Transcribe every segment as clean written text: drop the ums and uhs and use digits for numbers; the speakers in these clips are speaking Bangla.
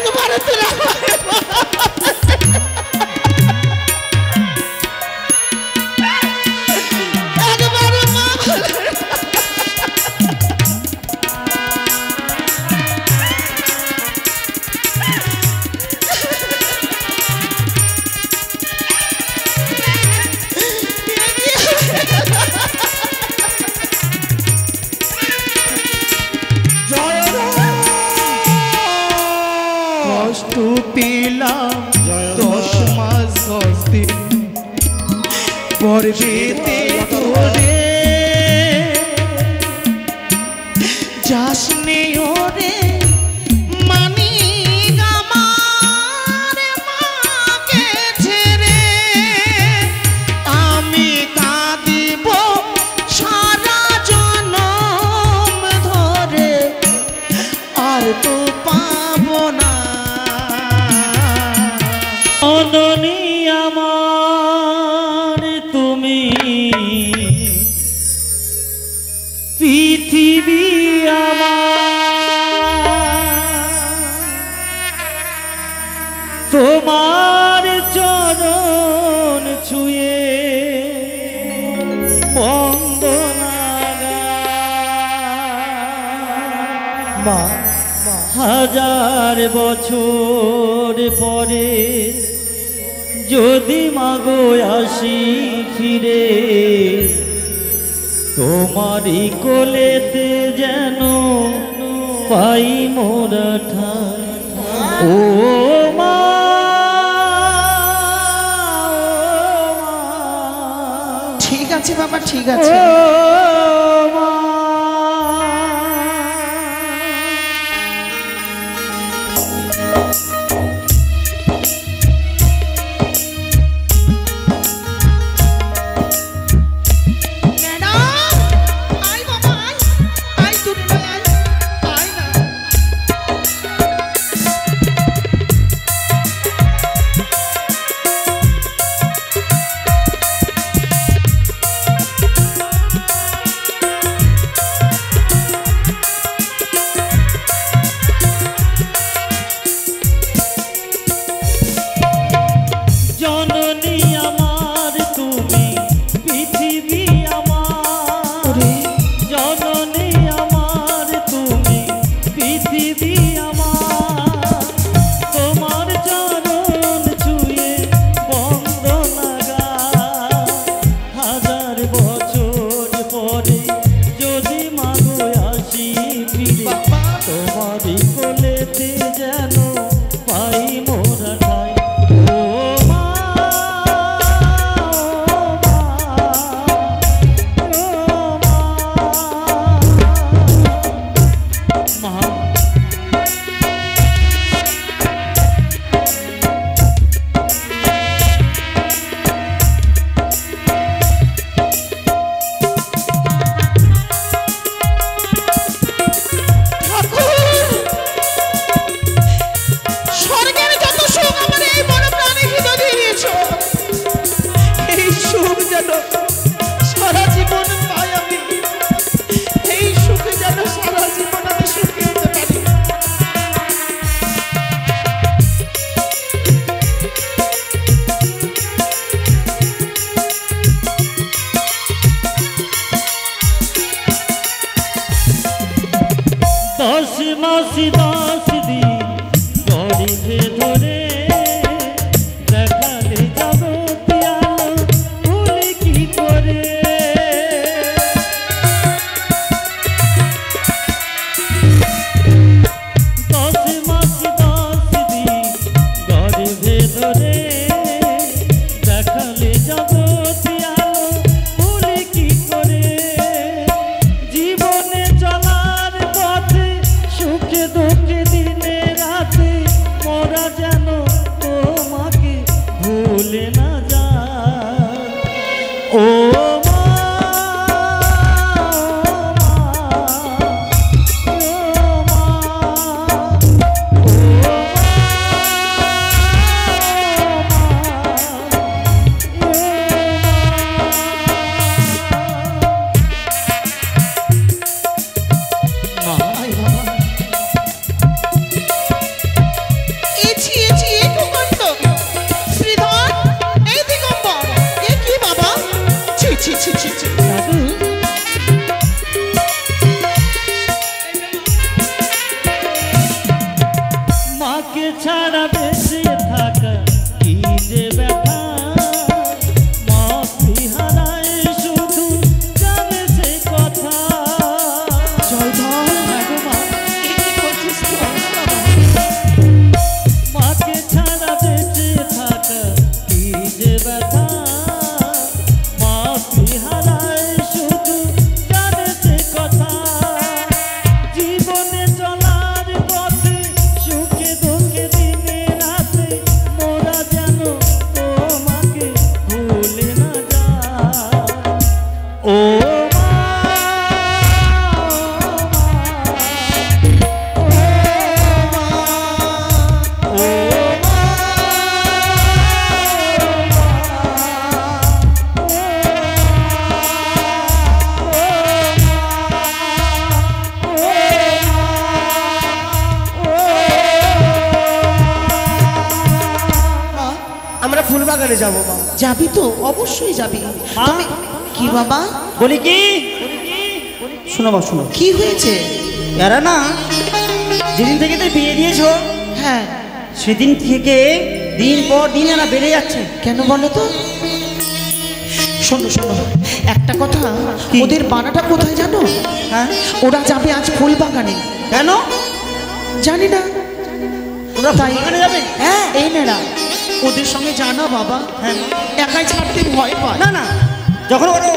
একবারে তুলে কষ্ট পেলাম 10 মাস 10 দিন গর্ভেতে ধরে যাসনে ওরে মানি আমার মাকে ছেড়ে আমি কাঁদিব সারা জনম ধরে আর তো পাবো না অননি আমার তুমি পৃথিবী আমার তোমার চরণ ছুঁয়ে বন্দনা মা হাজার বছর পরে যদি মাগো আসি ফিরে তোমারই কোলেতে যেন পাই মোরা ঠাই ও মা ঠিক আছে বাবা ঠিক আছে মাকে ছাড়া বেঁচে থাকা কি যে ব্যথা, মাতৃ হারায় শুধু জানে সে কথা। জয় ধর মা, কি করছিস তুই? মাকে ছাড়া বেঁচে থাকা কি যে ব্যথা, মাতৃ হারায় শুধু জানে সে কথা। জীবনে চলার পথে সুখে দুঃখে দিনে রাতে মোরা যেন তোমাকে ভুলে না যায়। ও আমরা ফুলবাগানে যাবো মা। যাবি তো? অবশ্যই যাবি। তুমি কি বাবা? বলি কি, শোনো মা শোনো, কি হয়েছে? এরা না যেদিন থেকে তো বিয়ে দিয়েছো হ্যাঁ, সেদিন থেকে দিন পর দিন এরা বেড়ে যাচ্ছে। কেন বলো তো? শোনো শোনো, একটা কথা, কি? ওদের বানাটা কোথায় জানো? হ্যাঁ, ওরা যাবে আজ ফুল বাগানে। কেন জানি না। তোমরা তাই ফুলবাগানে যাবে? হ্যাঁ, এই নেড়া ওদের সঙ্গে জানা বাবা। হ্যাঁ। একাই ছাড়তে ভয় পায়। না না, যখন ওরা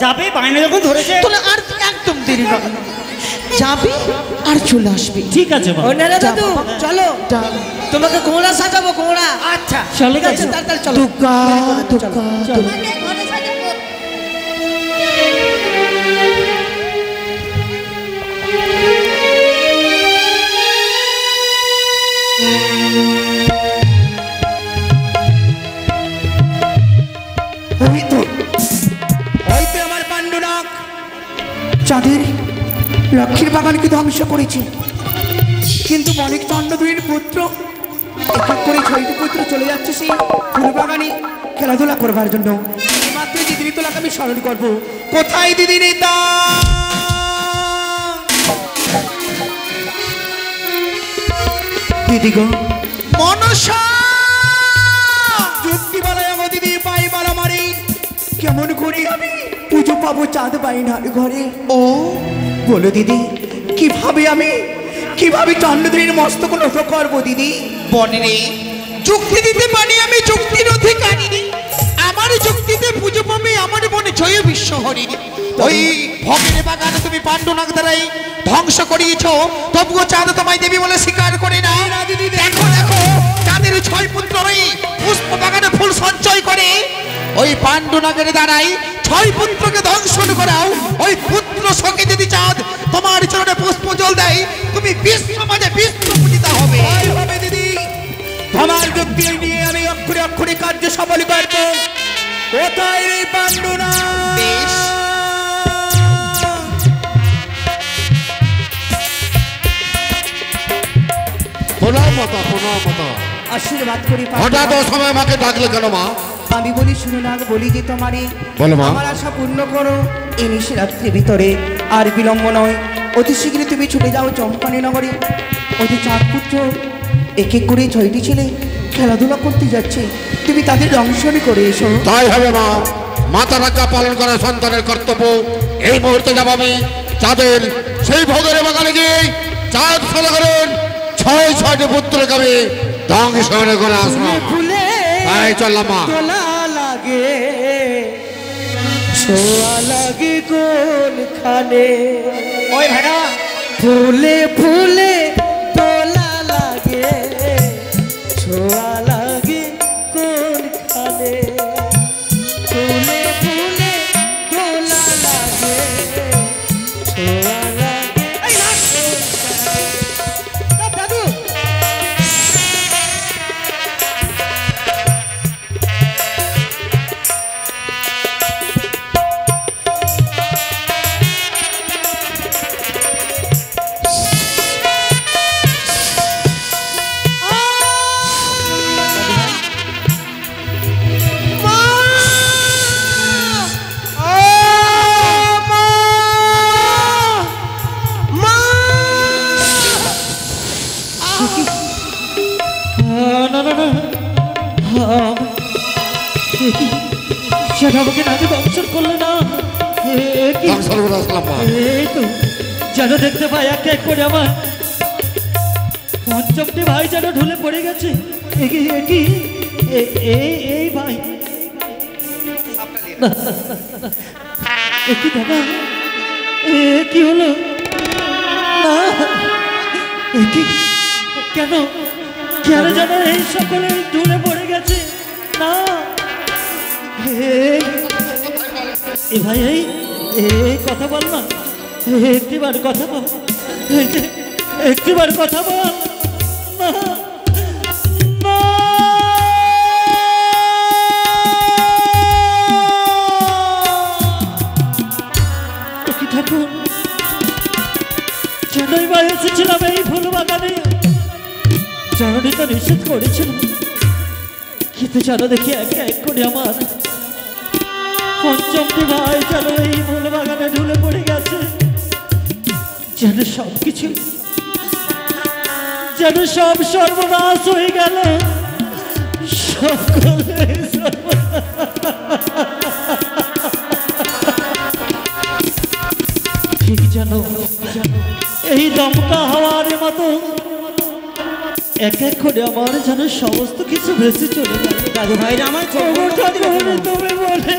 যাবে বায়না যখন ধরেছে, তোলা আর একদম দেরি হবে না। যাবি আর চলে আসবি। ঠিক আছে মা। ও নেড়া যা দাদু বাবা। চলো, যা। তোমাকে ঘোড়া সাজাবো, ঘোড়া। আচ্ছা চলো, ঠিক আছে, চলো। তাড়াতাড়ি চলো। দুর্গা দুর্গা দুর্গা। হয়তো আমার পাণ্ডুনাগ চাঁদের লক্ষ্মীর বাগানকে ধ্বংস করেছে, কিন্তু মানিক চন্দ্রদুইয়ের পুত্র এক এক করে 6টি পুত্র চলে যাচ্ছে সেই ফুল বাগানে খেলাধুলা করবার জন্য। মাত্র দিদি ঋতুলাকে আমি স্মরণ করবো। কোথায় দিদি ঋতা? দিদি গো মনসা, যুক্তি বলে আমার দিদি পাই বালা মারি, কেমন করে আমি পুজো পাবো চাঁদ বাইনার ঘরে? ও বলো দিদি, কিভাবে চন্দ্রদ্রীর মস্তক নত করবো দিদি? বনে রে, যুক্তি দিতে পারি আমি, যুক্তির অধিকারী। আমার যুক্তিতে পুজো পাবে আমার মনে জয় বিশ্ব হরি। ওই ভগের বাগানে তুমি পাণ্ডুনাগ দ্বারাই ধ্বংস করিয়েছ, তবুও চাঁদ তোমায় দেবী বলে স্বীকার করে না। দেখো দেখো, চাঁদের 6 পুত্রই পুষ্প বাগানে ফুল সঞ্চয় করে, ওই পাণ্ডুনাগের দ্বারাই 6 পুত্রকে দংশন করাও। ওই পুত্র শোকে যদি চাঁদ তোমার চরণে পুষ্প জল দেয়, তুমি বিশ্ব মাঝে বিশ্ব পূজিতা হবে। দিদি, তোমার যুক্তি নিয়ে আমি অক্ষরে অক্ষরে কার্য সফল করব। কোথায় রে পাণ্ডুনাগ? প্রণাম মাতা, প্রণাম মাতা। আশীর্বাদ করি হঠাৎ ও সময় মাকে ডাকলে কেন মা? আমি বলি শুনো না, বলি যে তোমারে বলো মা। আমার আশা পূর্ণ করো এই নিশিরাত্রির ভিতরে। আর বিলম্ব নয়, অতি শীঘ্রই তুমি ছুটে যাও চম্পানী নগরে। ওই যে 4 পুত্র এক এক করে 6টি ছেলে খেলাধুলা করতে যাচ্ছে, তুমি তাদের দংশন করে এসো। তাই হবে মা। মাতার আজ্ঞা পালন করা সন্তানের কর্তব্য। এই মুহূর্তে যাব আমি চাঁদের সেই ভোগের বাগানে গিয়ে চাঁদ সাধারণ 6টি পুত্রকে আমি ধ্বংসন করে আসবো। ফুলে তাই চললাম মা। তোলা লাগে, ছোঁয়া লাগে কোনখানে, ওই ভাইরা ফুলে ফুলে তোলা লাগে, ছোঁয়া লাগে কোনখানে, ফুলে ফুলে তোলা লাগে, ছোঁয়া লাগে। এই নাচ! দাদু না না না যেন আমাকে নাকি দংশন করলে না। এই তো যেন দেখতে পাই এক এক করে আমার পঞ্চমটি ভাই যেন ঢুলে পড়ে গেছে। এই ভাই কি দাদা কি হলো না কেন কেন যেন এই সকলে ঢুলে পড়ে গেছে না। এই ভাই এই কথা বল না, একটিবার কথা বল, একটিবার কথা বল না। ঠাকুর জনই বা এসেছিলাম এই ফুল বাগানে, জননী তো নিষেধ করেছিল, কিন্তু যেন দেখি এক এক করে আমার পঞ্চমটি ভাই যেন এই ফুল বাগানে ঢুলে পড়ে গেছে। যেন সবকিছু যেন সব সর্বনাশ হয়ে গেল, সকলে ঠিক জানো এই দমকা হাওয়ার মতো এক এক করে আমার যেন সমস্ত কিছু ভেসে চলে গেল। দাদু ভাইরা আমার তুমি বলে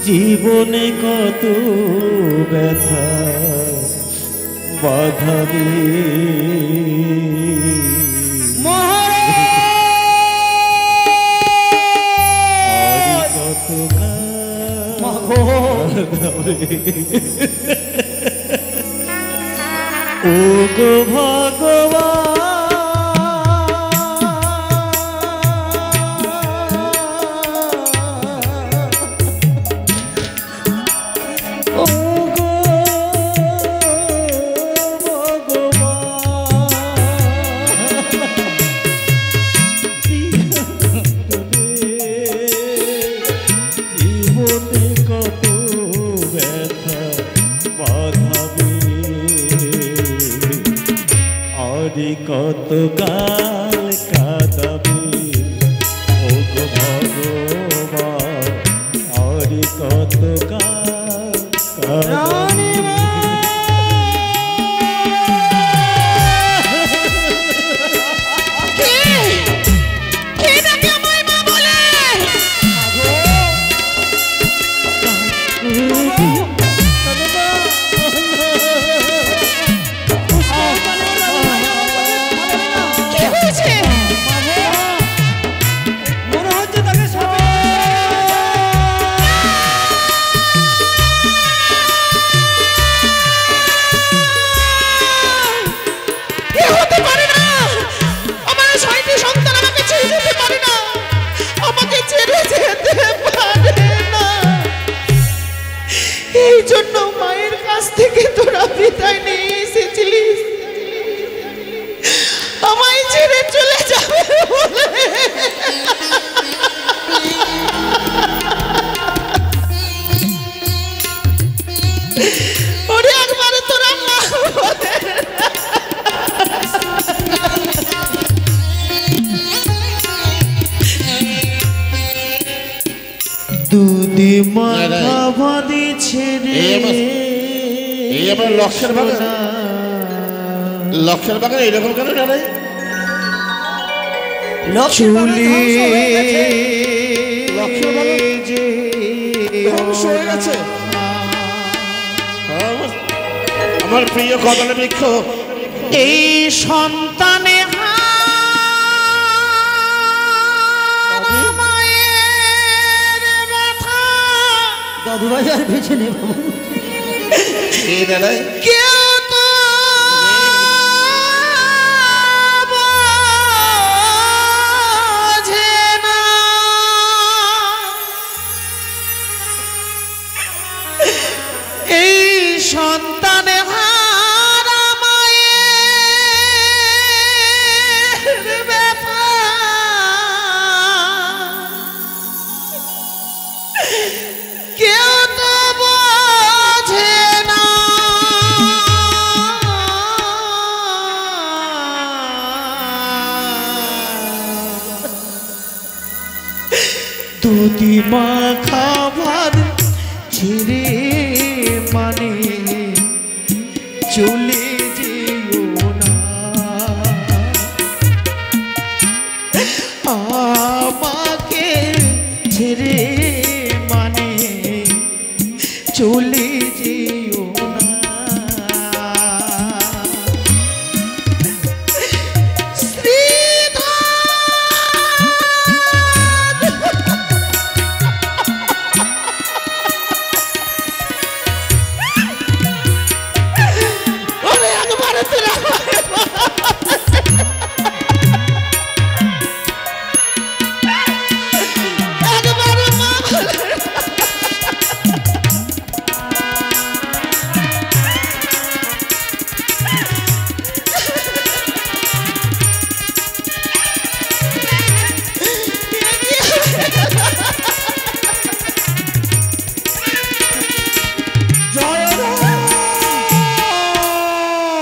জীবনে কত ব্যথা বাধাবে কত ও গো ভগবান কত কাল কাঁদাবে ও গো ভগবান, আর কত কাল কাঁদাবে। এই জন্য মায়ের কাছ থেকে তোরা বিদায় নিয়ে এসেছিলিস, আমায় ছেড়ে চলে যাবে বলে। ওরে একবারে তোরা মা বলে দুদি মাথা বাঁধিছে রে। এই আমার লক্ষের বাগান, লক্ষের বাগান এইরকম কেন দাঁড়াই? চুলি লক্ষের বাগান যে ধ্বংস হয়ে গেছে। আমার প্রিয় কদলে বৃক্ষ এই সন্তানে ভাই আর বেছে নেব এই দাঁড়ায় কেউ তো বোঝে না এই সন্তানে হারা মায়ের ব্যাপার কেউ তো বোঝে না দুধি মাখা ভাত ছেড়ে মানে চলে যেও না আমাকে ছেড়ে মানে চলে যেও না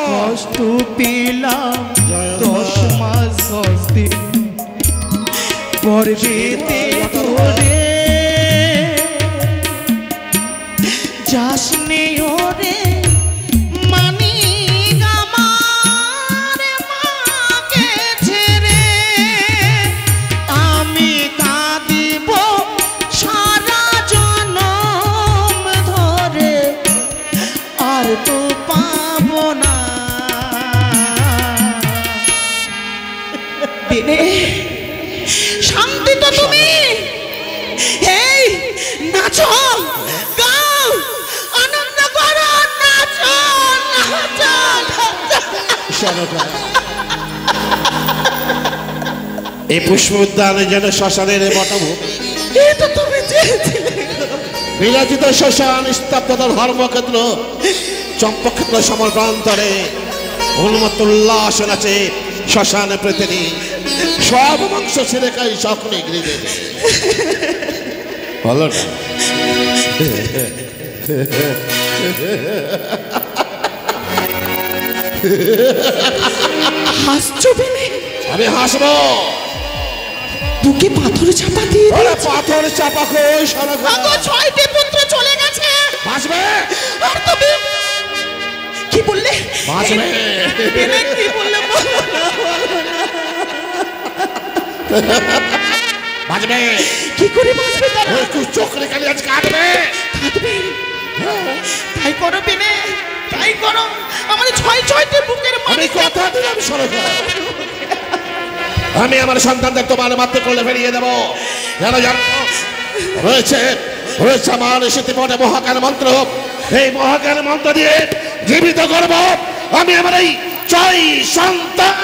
কষ্ট পেলাম 10 মাস 10 দিন পর্বেতে ধরে যাসনি ওরে মানি আমার মাকে ছেড়ে আমি কাঁদিব সারা জনম ধরে আর তো পাবো না দিনে শান্তি তো তুমি এই নাচো গাও আনন্দ করো নাচো নাচো এই পুষ্প উদ্যানে যেন শ্মশানের বটভূমি এই তো তুমি চেয়েছিলে বিরাজিত শ্মশান স্তব্ধতা ধর্মক্ষেত্র চম্পক্ষেত্র সমগ্রান্তরে উন্মত্ত উল্লাস নাচে শ্মশানে প্রতিদিন সব মাংস ছেড়ে খাই সকলে গৃহে বলো না হাসছো বিনে আমি হাসবো বুকে পাথর চাপা দিয়ে ওরে পাথর চাপা কই সরগ আগো 6টি পুত্র চলে গেছে বাঁচবে আর তুমি কি বললে বাঁচবে বিনে কি বললে বাঁচবে কি করে বাঁচবে তারা একটু চোখ রেখে আজ কাটবে কাঁদবে তাই করো বিনে তাই করো আমাদের 6টি বুকের আমি মাঝে কথা দিলাম সরগ আমি আমার সন্তানদের তোমার মাত্র করলে ফেরিয়ে দেবো যেন জানো রয়েছে রয়েছে আমার স্মৃতিপটে মহাকার মন্ত্র এই মহাকার মন্ত্র দিয়ে জীবিত করব আমি আমার এই 6 সন্তান